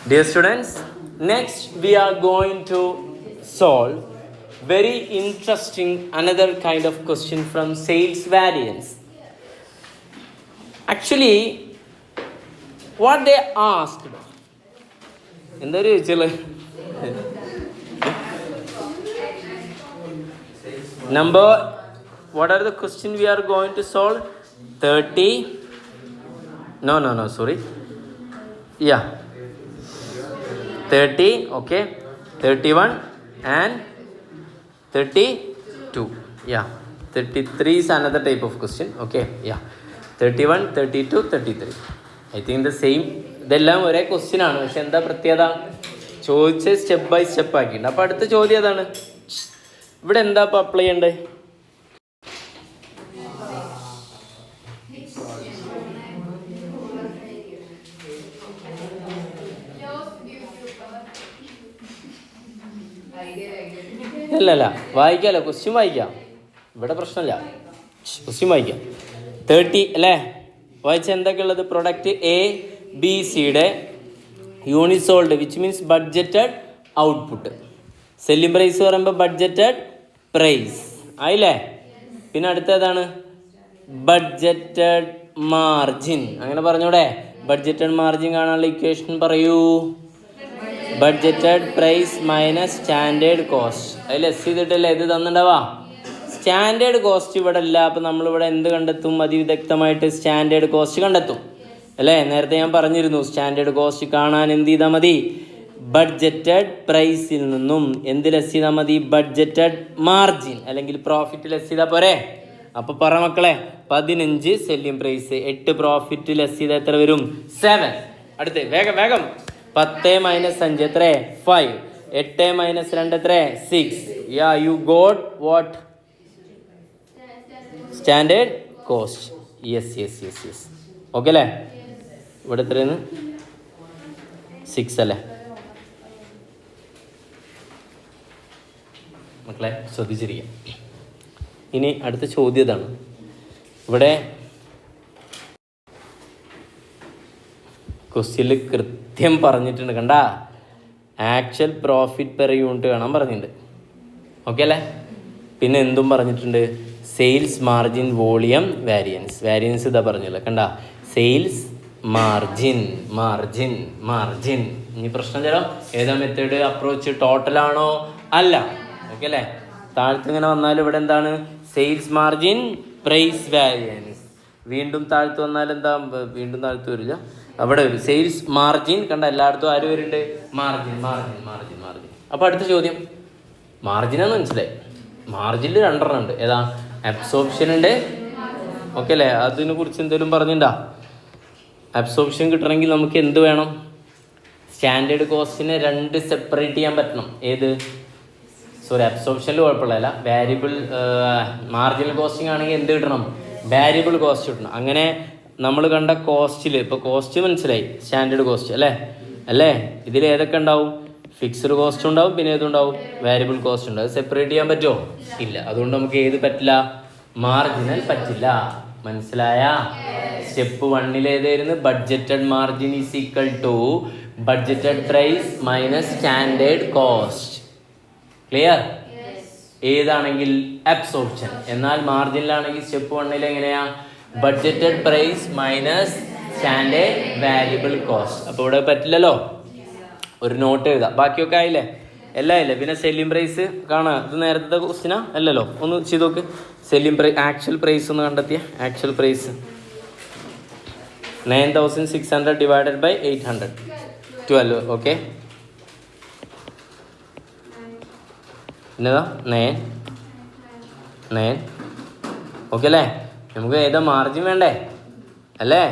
Dear students, next we are going to solve very interesting another kind of question from sales variance. Actually, what they asked, എന്തൊരു ചോദിച്ചുള്ള number, what are the question we are going to solve? 30, no, sorry, yeah, 30, okay, 31 and 32, yeah, 33 is another type of question, okay, yeah, 31, 32, 33, I think the same. ഇതെല്ലാം ഒരേ question ആണ്, പക്ഷെ എന്താ പ്രത്യേകത, ചോദിച്ച് step by step ആക്കിയിട്ടുണ്ട്. അപ്പോൾ അടുത്ത ചോദ്യം ഏതാണ്, ഇവിടെ എന്താ ഇപ്പോൾ അപ്ലൈ ചെയ്യേണ്ടത്? അല്ലല്ല, വായിക്കാമല്ലോ, ക്വസ്റ്റ്യൻ വായിക്കാം, ഇവിടെ പ്രശ്നമില്ല, ക്വസ്റ്റ്യൻ വായിക്കാം. 30 അല്ലേ, വായിച്ച എന്തൊക്കെ ഉള്ളത്? പ്രൊഡക്റ്റ് എ ബി സിയുടെ unit sold which means budgeted output. Selling price പറയുമ്പോൾ ബഡ്ജറ്റഡ് പ്രൈസ് ആയില്ലേ. പിന്നെ അടുത്തതാണ് ബഡ്ജറ്റഡ് മാർജിൻ. അങ്ങനെ പറഞ്ഞൂടെ? ബഡ്ജറ്റഡ് മാർജിൻ കാണാനുള്ള ഇക്വേഷൻ പറയൂ. Budgeted price minus standard cost. അതിൽ എസ് ചെയ്തിട്ടല്ലേ ഇത് തന്നിട്ടുണ്ടാവാ. സ്റ്റാൻഡേർഡ് കോസ്റ്റ് ഇവിടെ ഇല്ല, അപ്പം നമ്മളിവിടെ എന്ത് കണ്ടെത്തും? അതിവിദഗ്ധമായിട്ട് സ്റ്റാൻഡേർഡ് കോസ്റ്റ് കണ്ടെത്തും അല്ലേ. നേരത്തെ ഞാൻ പറഞ്ഞിരുന്നു, സ്റ്റാൻഡേർഡ് കോസ്റ്റ് കാണാൻ എന്ത് ചെയ്താൽ മതി? ബഡ്ജറ്റഡ് പ്രൈസിൽ നിന്നും എന്ത് ലെസ് ചെയ്താൽ മതി? ബഡ്ജറ്റഡ് മാർജിൻ അല്ലെങ്കിൽ പ്രോഫിറ്റ് ലെസ് ചെയ്താൽ പോരെ. അപ്പോൾ പറ മക്കളെ, 15 സെല്ലിംഗ് പ്രൈസ്, 8 പ്രോഫിറ്റ് ലെസ് ചെയ്താൽ എത്ര വരും? 7. അടുത്ത് വേഗം 10 മൈനസ് 5 എത്ര? 5. 8 മൈനസ് 2 എത്ര? 6. Yeah, you got what? Standard cost. Yes. Okay അല്ലേ? ഇവിടെ എത്രയാണ്? 6 അല്ലേ മക്കളെ? ശ്രദ്ധിച്ചിരിക്കാം. ഇനി അടുത്ത ചോദ്യം ഇതാണ്. ഇവിടെ ക്വസ്റ്റ്യനിൽ കൃത്യം പറഞ്ഞിട്ടുണ്ട്, കണ്ട, ആക്ച്വൽ പ്രോഫിറ്റ് പെർ യൂണിറ്റ് കാണാൻ പറഞ്ഞിട്ടുണ്ട്. ഓക്കെ അല്ലേ? പിന്നെ എന്തും പറഞ്ഞിട്ടുണ്ട്? സെയിൽസ് മാർജിൻ വോളിയം വാരിയൻസ് ഇതാ പറഞ്ഞില്ല, കണ്ട, സെയിൽസ് മാർജിൻ. ഇനി പ്രശ്നം തരാം, ഏതാ മെത്തേഡ് അപ്രോച്ച്? ടോട്ടലാണോ? അല്ല. ഓക്കെ അല്ലേ? താഴത്ത് ഇങ്ങനെ വന്നാൽ ഇവിടെ എന്താണ്? Sales margin price variance. വീണ്ടും താഴത്ത് വന്നാൽ എന്താ? വീണ്ടും താഴത്ത് വരില്ല, അവിടെ വരും സെയിൽസ് മാർജിൻ. കണ്ട, എല്ലായിടത്തും ആര് വരുന്നുണ്ട്? മാർജിൻ. അപ്പോൾ അടുത്ത ചോദ്യം മാർജിനാന്ന് മനസ്സിലായി. മാർജിനിൽ 2 ഉണ്ട്. ഏതാ? അബ്സോർപ്ഷൻ ഉണ്ട്. ഓക്കെ അല്ലേ? അതിനെ കുറിച്ച് എന്തെങ്കിലും പറഞ്ഞിട്ടുണ്ടോ? അബ്സോർപ്ഷൻ കിട്ടണമെങ്കിൽ നമുക്ക് എന്ത് വേണം? സ്റ്റാൻഡേർഡ് കോസ്റ്റിനെ 2 സെപ്പറേറ്റ് ചെയ്യാൻ പറ്റണം. ഏത്? സോറി, അബ്സോർപ്ഷനിൽ കുഴപ്പമില്ല. വാരിയബിൾ മാർജിനൽ കോസ്റ്റിംഗ് ആണെങ്കിൽ എന്ത് കിട്ടണം? വാരിയബിൾ കോസ്റ്റ് കിട്ടണം. അങ്ങനെ നമ്മൾ കണ്ട കോസ്റ്റിൽ ഇപ്പോൾ കോസ്റ്റ് മനസ്സിലായി, സ്റ്റാൻഡേർഡ് കോസ്റ്റ് അല്ലേ? ഇതിൽ ഏതൊക്കെ ഉണ്ടാവും? ഫിക്സ്ഡ് കോസ്റ്റ് ഉണ്ടാവും, പിന്നെ ഏതുണ്ടാവും? വാരിയബിൾ കോസ്റ്റ് ഉണ്ടാവും. സെപ്പറേറ്റ് ചെയ്യാൻ പറ്റുമോ? ഇല്ല. അതുകൊണ്ട് നമുക്ക് ഏത് പറ്റില്ല? മാർജിനൽ പറ്റില്ല. മനസ്സിലായ? സ്റ്റെപ്പ് 1 ഏതായിരുന്നു? Budgeted margin is equal to budgeted price minus standard cost. Clear? ഏതാണെങ്കിൽ അബ്സോർപ്ഷൻ. എന്നാൽ മാർജിനിലാണെങ്കിൽ സ്റ്റെപ്പ് 1 എങ്ങനെയാ? Budgeted price minus standard variable cost. അപ്പോൾ ഇവിടെ പറ്റില്ലല്ലോ. ഒരു നോട്ട് എഴുതാം. ബാക്കിയൊക്കെ ആയില്ലേ? എല്ലാം ഇല്ലേ? പിന്നെ സെല്ലിംഗ് പ്രൈസ് കാണാം. ഇത് നേരത്തെ ക്വസ്റ്റിനാ അല്ലല്ലോ? ഒന്ന് ചെയ്ത് നോക്ക്. സെല്ലിംഗ് പ്രൈസ് ആക്ച്വൽ പ്രൈസ് ഒന്ന് കണ്ടെത്തിയ. Actual price 9600 divided by 800, 12. Okay, പിന്നെതാ 9. ഓക്കെ അല്ലേ? നമുക്ക് ഏതാ മാർജിൻ വേണ്ടേ അല്ലേ?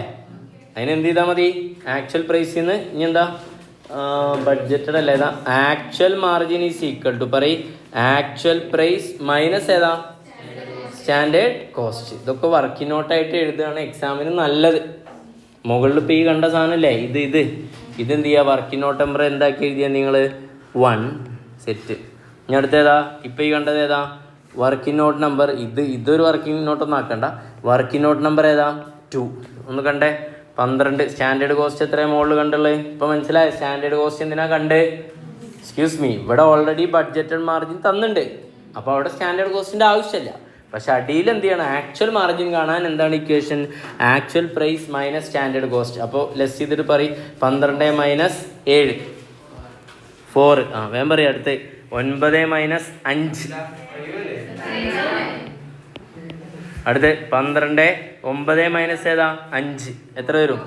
അതിനെന്ത് ചെയ്താൽ മതി? ആക്ച്വൽ പ്രൈസിൽ നിന്ന് ഇനി എന്താ? ബഡ്ജറ്റഡ് അല്ല, ഏതാ? Actual margin is equal to പറയും ആക്ച്വൽ പ്രൈസ് മൈനസ് ഏതാ? Standard cost. ഇതൊക്കെ വർക്കിംഗ് നോട്ടായിട്ട് എഴുതുകയാണ് എക്സാമിന് നല്ലത്. മുകളിൽ ഇപ്പോൾ ഈ കണ്ട സാധനമല്ലേ ഇതെന്ത് ചെയ്യുക? വർക്കിംഗ് നോട്ട് നമ്പർ എന്താക്കി എഴുതിയാൽ നിങ്ങൾ 1 സെറ്റ്. ഇനി അടുത്തേതാ? ഇപ്പോൾ ഈ കണ്ടത് ഏതാ? Working not number. ഇതൊരു വർക്കിംഗ് നോട്ടൊന്നും ആക്കണ്ട. വർക്കിംഗ് നോട്ട് നമ്പർ ഏതാ? 2. ഒന്ന് കണ്ടേ, 12 സ്റ്റാൻഡേർഡ് കോസ്റ്റ് എത്രയാണ് മുകളിൽ കണ്ടുള്ളത്? ഇപ്പം മനസ്സിലായ സ്റ്റാൻഡേർഡ് കോസ്റ്റ് എന്തിനാ കണ്ട്? എക്സ്ക്യൂസ് മീ, ഇവിടെ ഓൾറെഡി ബഡ്ജറ്റഡ് മാർജിൻ തന്നിട്ടുണ്ട്, അപ്പോൾ അവിടെ സ്റ്റാൻഡേർഡ് കോസ്റ്റിൻ്റെ ആവശ്യമില്ല. പക്ഷെ അടിയിൽ എന്ത് ചെയ്യണം? ആക്ച്വൽ മാർജിൻ കാണാൻ എന്താണ് equation? Actual price minus standard cost. അപ്പോൾ ലെസ് ചെയ്തിട്ട് പറയും 12 മൈനസ് 7 4. വേഗം പറയും അടുത്ത് 9 മൈനസ് 5. അടുത്ത് 12 9 മൈനസ് ഏതാ 5 എത്ര വരും?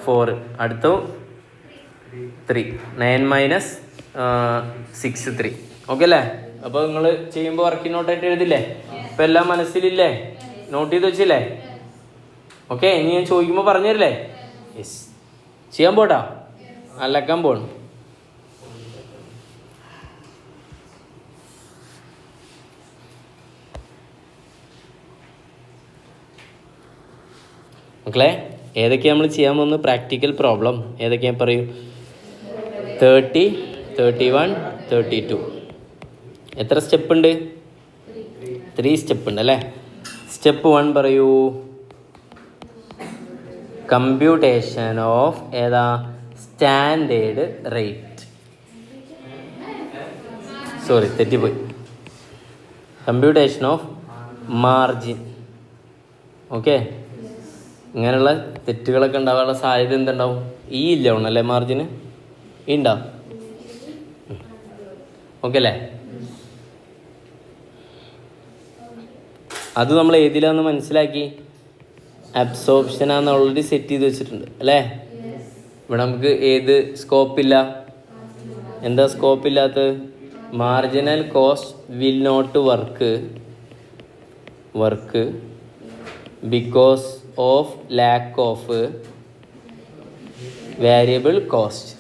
4. അടുത്തു 3 9 മൈനസ് 6 3. ഓക്കെ അല്ലേ? അപ്പോൾ നിങ്ങൾ ചെയ്യുമ്പോൾ വർക്കിംഗ് നോട്ടായിട്ട് എഴുതില്ലേ? ഇപ്പം എല്ലാം മനസ്സിലില്ലേ? നോട്ട് ചെയ്ത് വെച്ചില്ലേ? ഓക്കെ, ഇനി ഞാൻ ചോദിക്കുമ്പോൾ പറഞ്ഞു തരില്ലേ? യെസ്. ചെയ്യാൻ പോട്ടാ? അലക്കാൻ പോണം. മക്കളെ, ഏതൊക്കെയാണ് നമ്മൾ ചെയ്യാൻ പോകുന്നത്? പ്രാക്ടിക്കൽ പ്രോബ്ലം ഏതൊക്കെയാ പറയൂ? 30 31 32. എത്ര സ്റ്റെപ്പ് ഉണ്ട്? 3 സ്റ്റെപ്പ് ഉണ്ട് അല്ലേ? സ്റ്റെപ്പ് 1 പറയൂ. കമ്പ്യൂട്ടേഷൻ ഓഫ് ഏതാ? Standard rate. സോറി, തെറ്റിപ്പോയി. Computation of margin. ഓക്കെ, ഇങ്ങനെയുള്ള തെറ്റുകളൊക്കെ ഉണ്ടാകാനുള്ള സാധ്യത എന്തുണ്ടാവും? ഈ ഇല്ല അല്ലേ മാർജിന്? ഈ ഉണ്ടാവും. ഓക്കെ അല്ലേ? അത് നമ്മൾ ഏതിലാന്ന് മനസ്സിലാക്കി? അബ്സോർപ്ഷനാന്ന് ഓൾറെഡി സെറ്റ് ചെയ്ത് വെച്ചിട്ടുണ്ട് അല്ലേ? ഇവിടെ നമുക്ക് ഏത് സ്കോപ്പില്ല? എന്താ സ്കോപ്പില്ലാത്തത്? Marginal cost will not work because of lack of variable cost.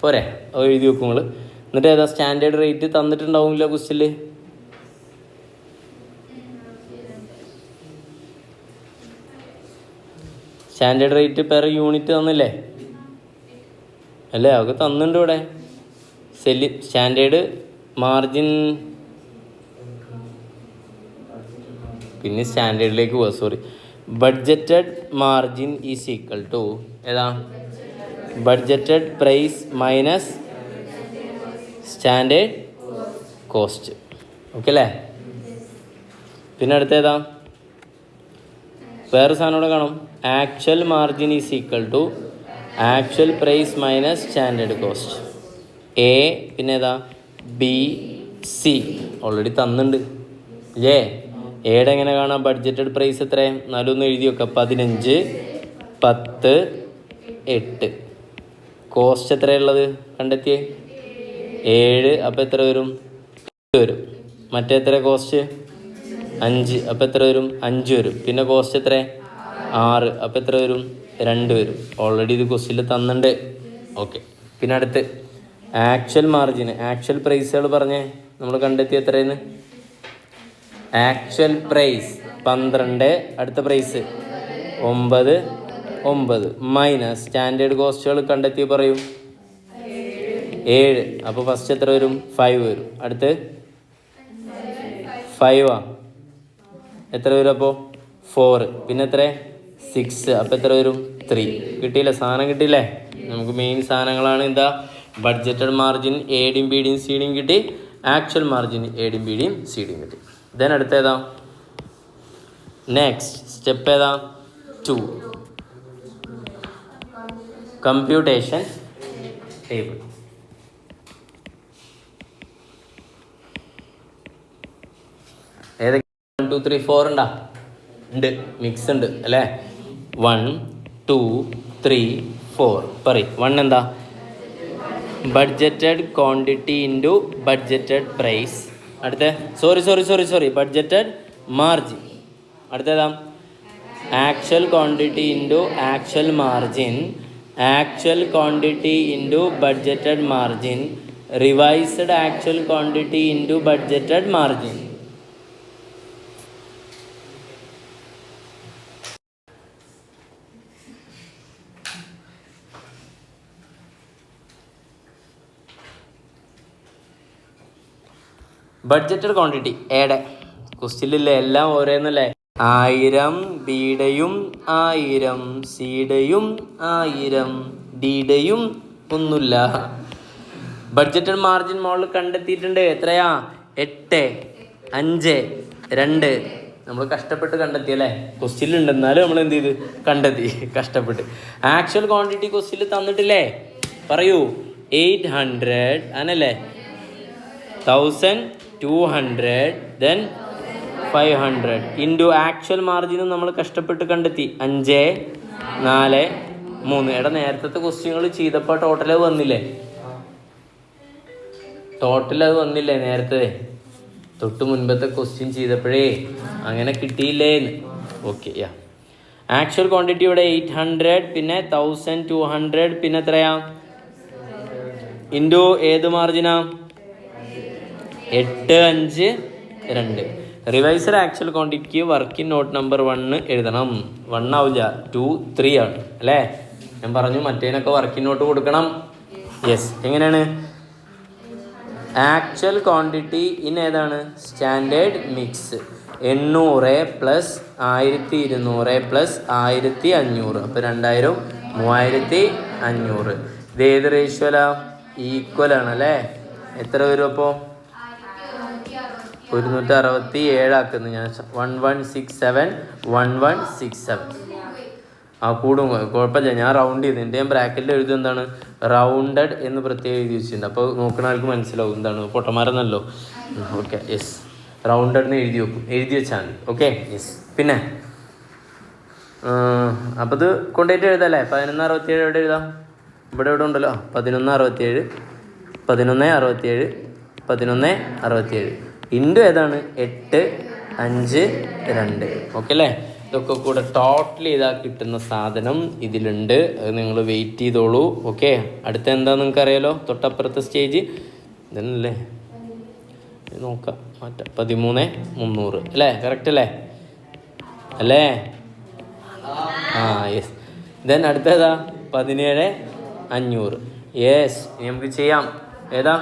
പോരെ? അത് എഴുതി വെക്കും നിങ്ങൾ. എന്നിട്ട് ഏതാ സ്റ്റാൻഡേർഡ് റേറ്റ് തന്നിട്ടുണ്ടാവില്ല ക്വസ്റ്റ്യനിൽ? സ്റ്റാൻഡേർഡ് റേറ്റ് പെർ യൂണിറ്റ് തന്നില്ലേ? അല്ലേ? അതൊക്കെ തന്നിട്ടുണ്ട് ഇവിടെ. സ്റ്റാൻഡേർഡ് മാർജിൻ, പിന്നെ സ്റ്റാൻഡേർഡിലേക്ക് പോവാം. Sorry, budgeted margin is equal to ഏതാ? Budgeted price minus standard cost. Okay അല്ലേ? പിന്നെ അടുത്തേതാ? വേറെ സാധനം കൂടെ കാണും. Actual margin is equal to actual price minus standard cost. A പിന്നെ ഏതാ? ബി സി ഓൾറെഡി തന്നിട്ടുണ്ട് ഇല്ലേ? എയുടെ എങ്ങനെ കാണാം? ബഡ്ജറ്റഡ് പ്രൈസ് എത്ര? 4 എഴുതി വെക്കാം. 15 10 8. കോസ്റ്റ് എത്രയുള്ളത് കണ്ടെത്തിയേ? 7. അപ്പോൾ എത്ര വരും? വരും. മറ്റേ എത്ര കോസ്റ്റ്? 5. അപ്പോൾ എത്ര വരും? 5 വരും. പിന്നെ കോസ്റ്റ് എത്ര? 6. അപ്പോൾ എത്ര വരും? 2 വരും. ഓൾറെഡി ഇത് ക്വസ്റ്റ്യനിൽ തന്നിട്ടുണ്ട്. ഓക്കെ, പിന്നെ അടുത്ത് ആക്ച്വൽ മാർജിൻ, ആക്ച്വൽ പ്രൈസുകൾ പറഞ്ഞേ നമ്മൾ കണ്ടെത്തി എത്രയെന്ന്? Actual price 12. അടുത്ത പ്രൈസ് 9 മൈനസ് സ്റ്റാൻഡേർഡ് കോസ്റ്റുകൾ കണ്ടെത്തി പറയും. 7. അപ്പോൾ ഫസ്റ്റ് എത്ര വരും? 5 വരും. അടുത്ത് 5 എത്ര വരും? അപ്പോൾ 4. പിന്നെ എത്ര? 6. അപ്പോൾ എത്ര വരും? 3. കിട്ടിയില്ലേ? സാധനം കിട്ടിയില്ലേ? നമുക്ക് മെയിൻ സാധനങ്ങളാണ് എന്താ? ബഡ്ജറ്റഡ് മാർജിൻ എയുടെയും ബിയുടെയും സിയുടെയും കിട്ടി. ആക്ച്വൽ മാർജിൻ എയുടെയും ബിയുടെയും സിയുടെയും കിട്ടി. ദെൻ അടുത്തേതാ? നെക്സ്റ്റ് സ്റ്റെപ്പ് ഏതാ? 2 കമ്പ്യൂട്ടേഷൻ ടേബിൾ. ഏതൊക്കെ? 1 2 3 4 ഉണ്ടാ? ഉണ്ട്, മിക്സ് ഉണ്ട് അല്ലേ? 1 2 3 4 പറയും. 1 എന്താ? Budgeted quantity into budgeted price. അടുത്ത സോറി ബഡ്ജറ്റഡ് മാർജിൻ. അടുത്തേതാ? Actual quantity into actual margin. Actual quantity into budgeted margin. Revised actual quantity into budgeted margin. Budgeted quantity ഏടെ ക്വസ്റ്റ്യനിലില്ലേ? എല്ലാം ഓരോന്നല്ലേ? 1000 ബിയുടെയും 1000 സിയുടെയും 1000 ഡിയുടെയും ഒന്നുമില്ല. ബഡ്ജറ്റഡ് മാർജിൻ മോഡൽ കണ്ടെത്തിയിട്ടുണ്ട്. എത്രയാ? 8, 5, 2. നമ്മൾ കഷ്ടപ്പെട്ട് കണ്ടെത്തി അല്ലേ? ക്വസ്റ്റ്യനിലുണ്ട്, എന്നാലും നമ്മൾ എന്ത് ചെയ്ത് കണ്ടെത്തി കഷ്ടപ്പെട്ട്. ആക്ച്വൽ ക്വാണ്ടിറ്റി ക്വസ്റ്റ്യനിൽ തന്നിട്ടില്ലേ? പറയൂ. 800 ആണല്ലേ, 1200 ദെൻ 500 ഇൻറ്റു ആക്ച്വൽ മാർജിനും നമ്മൾ കഷ്ടപ്പെട്ട് കണ്ടെത്തി 5, 4, 3. എടാ നേരത്തെ ക്വസ്റ്റ്യനുകൾ ചെയ്തപ്പോൾ ടോട്ടൽ അത് വന്നില്ലേ? നേരത്തെ തൊട്ട് മുൻപത്തെ ക്വസ്റ്റ്യൻ ചെയ്തപ്പോഴേ അങ്ങനെ കിട്ടിയില്ലേ? ഓക്കെ. ആക്ച്വൽ ക്വാണ്ടിറ്റി ഇവിടെ 800, പിന്നെ 1200, പിന്നെ എത്രയാ? ഇൻറ്റു ഏത് മാർജിനാ? 8, 5, 2. റിവൈസർ ആക്ച്വൽ ക്വാണ്ടിറ്റിക്ക് വർക്കിംഗ് നോട്ട് നമ്പർ 1 എഴുതണം. 1 ആവില്ല, 2, 3 ആണ് അല്ലേ? ഞാൻ പറഞ്ഞു മറ്റേനൊക്കെ വർക്കിംഗ് നോട്ട് കൊടുക്കണം. യെസ്. എങ്ങനെയാണ്? ആക്ച്വൽ ക്വാണ്ടിറ്റി ഇൻ ഏതാണ്? Standard mix 800 plus 1200 plus 1500. അപ്പോൾ 2000, 3500. ഇത് ഏത് റേഷ്യോലാ? ഈക്വൽ ആണ് അല്ലേ? എത്ര വരും അപ്പോൾ? 167 ആക്കുന്നു ഞാൻ. 1167, 1167. കൂടും, കുഴപ്പമില്ല. ഞാൻ റൗണ്ട് ചെയ്ത് എൻ്റെ ബ്രാക്കറ്റിൽ എഴുതും എന്താണ്? റൗണ്ടഡ് എന്ന് പ്രത്യേകം എഴുതി വെച്ചിട്ടുണ്ട്. അപ്പോൾ നോക്കുന്ന ആൾക്ക് മനസ്സിലാവും എന്താണ്, പൊട്ടന്മാരെന്നല്ലോ. ഓക്കെ. യെസ്. റൗണ്ടഡ് എന്ന് എഴുതി വെക്കും, എഴുതി വെച്ചാൽ മതി. ഓക്കെ. യെസ്. പിന്നെ അപ്പോൾ ഇത് കൊണ്ടുപോയിട്ട് എഴുതാല്ലേ? 1167 എവിടെ എഴുതാം? ഇവിടെ ഉണ്ടല്ലോ 1167, 1167, 1167 ഇൻറ്റു ഏതാണ്? 8, 5, 2. ഓക്കെ അല്ലേ? ഇതൊക്കെ കൂടെ ടോട്ടൽ ചെയ്താൽ കിട്ടുന്ന സാധനം ഇതിലുണ്ട്. അത് നിങ്ങൾ വെയിറ്റ് ചെയ്തോളൂ. ഓക്കെ. അടുത്ത എന്താ നിങ്ങൾക്ക് അറിയാലോ? തൊട്ടപ്പുറത്തെ സ്റ്റേജ് ഇതല്ലേ? നോക്കാം, മാറ്റാം. 13,300 അല്ലേ? കറക്റ്റ് അല്ലേ? യെസ്. ദെൻ അടുത്തേതാ? 17,500. യെസ്. ഇനി നമുക്ക് ചെയ്യാം. ഏതാ?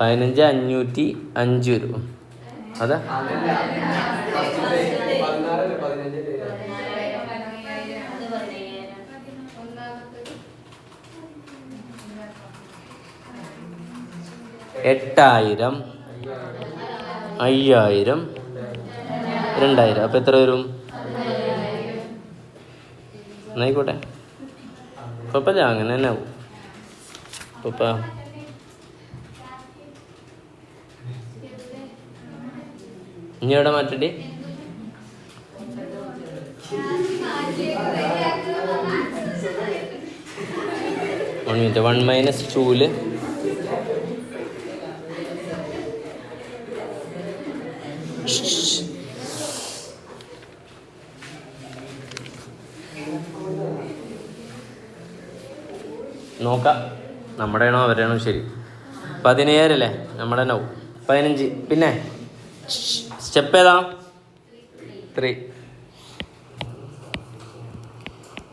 $15,505 വരും. അതാ 8,000, 5,000, 2,000. അപ്പം എത്ര വരും? എന്നായിക്കോട്ടെ, കുഴപ്പമില്ല. അങ്ങനെ തന്നെ ആവും. അപ്പം ഇനി എവിടെ മാറ്റണ്ടേ? 1 minute. 1 minus 2 നോക്കാം, നമ്മുടെ ആണോ അവരാണോ ശരി. 17 അല്ലേ? നമ്മുടെ തന്നെ ആവും. 15. പിന്നെ സ്റ്റെപ്പ് ഏതാ? 3.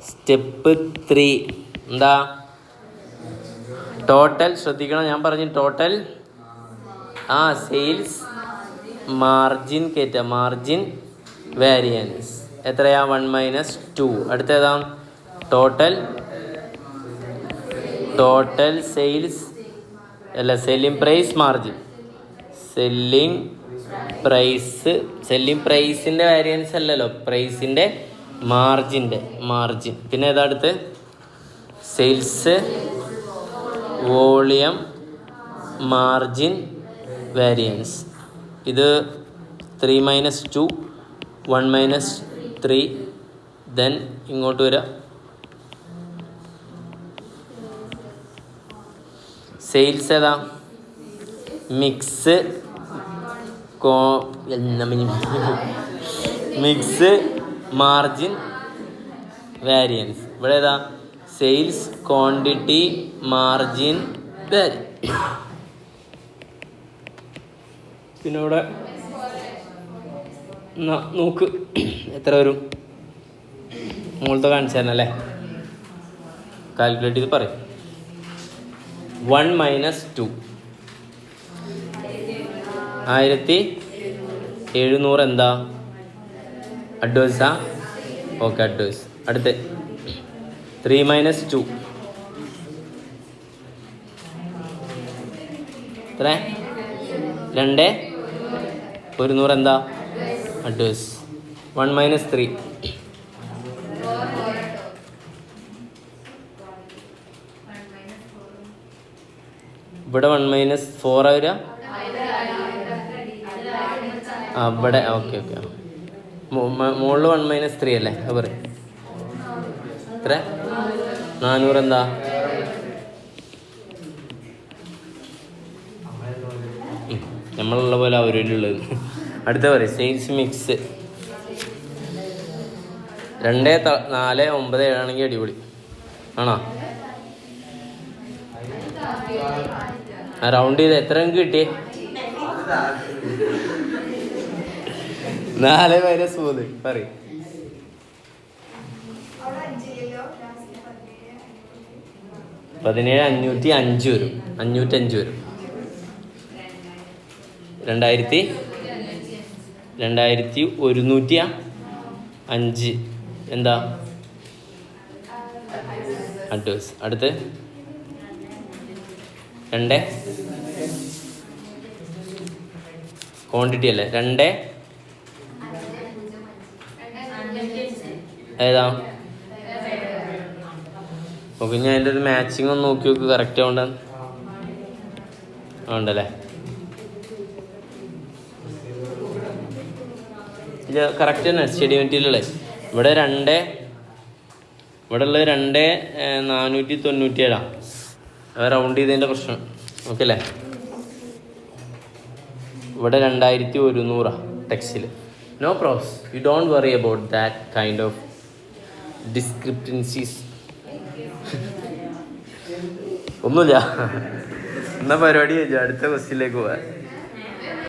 സ്റ്റെപ്പ് 3 എന്താ? ടോട്ടൽ. ശ്രദ്ധിക്കണം, ഞാൻ പറഞ്ഞു ടോട്ടൽ. സെയിൽസ് മാർജിൻ കയറ്റ, മാർജിൻ വേരിയൻസ് എത്രയാ? 1 minus 2. അടുത്തേതാ? ടോട്ടൽ സെയിൽസ് അല്ല, സെല്ലിംഗ് പ്രൈസ് മാർജിൻ. സെല്ലിംഗ് പ്രൈസിൻ്റെ വേരിയൻസ് അല്ലല്ലോ, പ്രൈസിൻ്റെ മാർജിൻ. പിന്നെ ഏതാ അടുത്ത്? Sales volume margin variance. ഇത് 3 minus 2, 1 minus 3. ദെൻ ഇങ്ങോട്ട് വരാം. സെയിൽസ് ഏതാ? Mix margin variance. ഇവിടെ ഏതാ? Sales quantity margin variance. പിന്നെ ഇവിടെ നോക്ക് എത്ര വരും? മുകളിലത്തെ കാണിച്ചു തരണം അല്ലേ? കാൽക്കുലേറ്റ് ചെയ്ത് പറയും. 1 - 2 1700 എന്താ? അഡ്വേഴ്സാ? Okay, adverse. അടുത്ത് 3 - 2 എത്ര? 2 100 എന്താ? അഡ്വേഴ്സ്. 1 - 3 ഇവിടെ 1 - 4 വരിക. ആ ഇവിടെ ഓക്കെ ഓക്കെ. മുകളിൽ 1 - 3 അല്ലേ? അത് പറയും. എത്ര? 400 എന്താ? നമ്മളുള്ള പോലെ അവരുള്ളത്. അടുത്ത പറയും സെയിൽസ് മിക്സ് 2 4 9 7 ആണെങ്കിൽ അടിപൊളി ആണോ? റൗണ്ട് ചെയ്ത് എത്ര എനിക്ക് കിട്ടിയേ? 4 - 3 പറയും. 17,505 വരും. 505 വരും. 2105 എന്താ? അഡ്വേഴ്സ്. അടുത്ത് 2 ക്വാണ്ടിറ്റി അല്ലേ? 2 ഏതാ? ഓക്കെ, ഞാൻ അതിൻ്റെ ഒരു മാച്ചിങ് ഒന്ന് നോക്കി നോക്ക്. കറക്റ്റ് ഉണ്ടല്ലേ? ഇത് കറക്റ്റ് തന്നെ സ്റ്റഡി മെറ്റീരിയലേ. ഇവിടെ 2 ഇവിടെ ഉള്ളത് 2,497. അത് റൗണ്ട് ചെയ്തതിൻ്റെ പ്രശ്നം. ഓക്കെ അല്ലേ? ഇവിടെ 2,100 ടെക്സ്റ്റിൽ. No probs, you don't worry about that kind of discrepancies. ഒന്നുമില്ല. എന്നാ പരിപാടി കഴിഞ്ഞു. അടുത്ത ക്വസ്റ്റ്യനിലേക്ക് പോവാം.